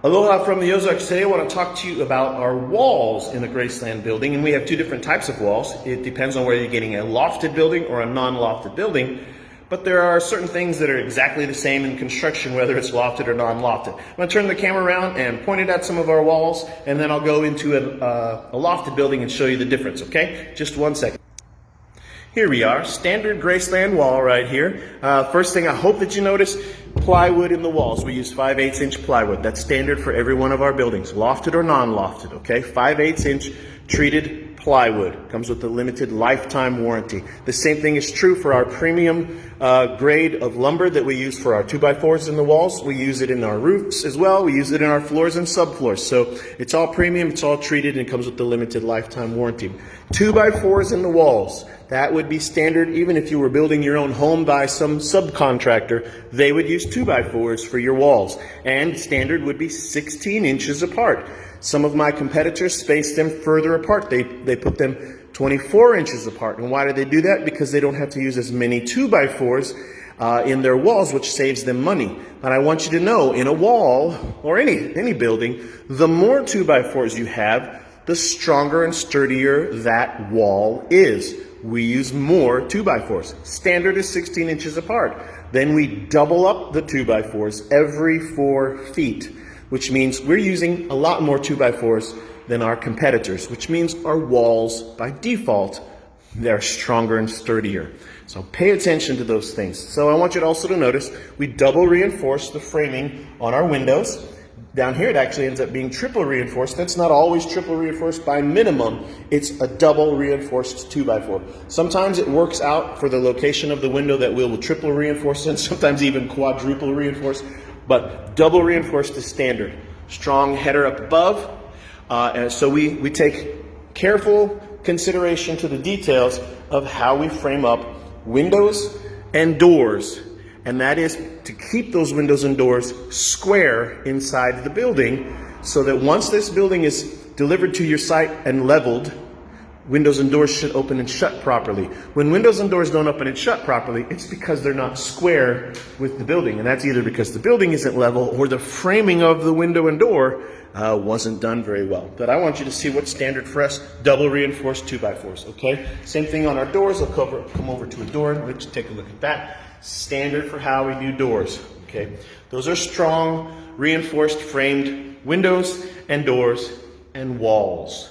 Aloha from the Ozarks. Today I want to talk to you about our walls in the Graceland building, and we have two different types of walls. It depends on whether you're getting a lofted building or a non-lofted building, but there are certain things that are exactly the same in construction, whether it's lofted or non-lofted. I'm going to turn the camera around and point it at some of our walls, and then I'll go into a lofted building and show you the difference, okay? Just 1 second. Here we are, standard Graceland wall right here. First thing I hope that you notice, plywood in the walls. We use 5/8 inch plywood. That's standard for every one of our buildings, lofted or non-lofted, okay? 5/8 inch treated plywood. Comes with a limited lifetime warranty. The same thing is true for our premium grade of lumber that we use for our 2x4s in the walls. We use it in our roofs as well. We use it in our floors and subfloors. So it's all premium, it's all treated, and it comes with the limited lifetime warranty. 2x4s in the walls. That would be standard even if you were building your own home by some subcontractor. They would use 2x4s for your walls. And standard would be 16 inches apart. Some of my competitors space them further apart. They put them 24 inches apart. And why do they do that? Because they don't have to use as many 2x4s in their walls, which saves them money. But I want you to know, in a wall or any building, the more 2x4s you have, the stronger and sturdier that wall is. We use more 2x4s. Standard is 16 inches apart. Then we double up the 2x4s every 4 feet, which means we're using a lot more 2x4s than our competitors, which means our walls, by default, they're stronger and sturdier. So pay attention to those things. So I want you also to notice we double reinforce the framing on our windows. Down here, it actually ends up being triple reinforced. That's not always triple reinforced. By minimum, it's a double reinforced 2x4. Sometimes it works out for the location of the window that we'll triple reinforce and sometimes even quadruple reinforce. But double reinforced is standard. Strong header up above. And so we take careful consideration to the details of how we frame up windows and doors. And that is to keep those windows and doors square inside the building so that once this building is delivered to your site and leveled, windows and doors should open and shut properly. When windows and doors don't open and shut properly, it's because they're not square with the building. And that's either because the building isn't level or the framing of the window and door wasn't done very well. But I want you to see what's standard for us, double reinforced 2x4s, okay? Same thing on our doors. I'll come over to a door and let's take a look at that. Standard for how we do doors, okay? Those are strong, reinforced, framed windows and doors and walls.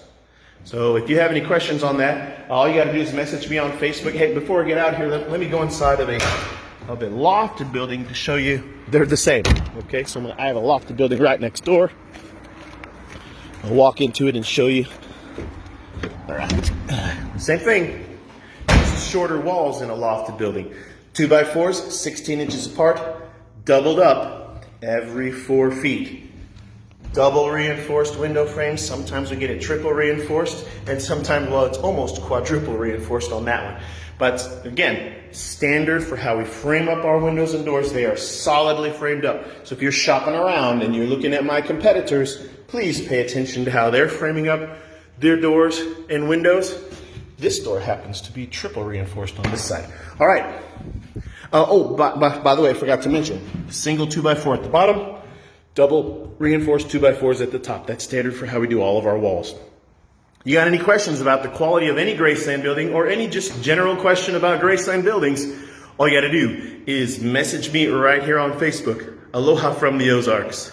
So if you have any questions on that, all you got to do is message me on Facebook. Hey, before I get out here, let me go inside of a lofted building to show you they're the same, okay? So I have a lofted building right next door. I'll walk into it and show you. All right, same thing. Shorter walls in a lofted building. 2x4s, 16 inches apart, doubled up every 4 feet. Double reinforced window frames. Sometimes we get it triple reinforced, and sometimes, well, it's almost quadruple reinforced on that one. But again, standard for how we frame up our windows and doors. They are solidly framed up. So if you're shopping around and you're looking at my competitors, please pay attention to how they're framing up their doors and windows. This door happens to be triple reinforced on this side. All right. By the way, I forgot to mention, single 2x4 at the bottom, double reinforced 2x4s at the top. That's standard for how we do all of our walls. You got any questions about the quality of any Graceland building or any just general question about Graceland buildings, all you got to do is message me right here on Facebook. Aloha from the Ozarks.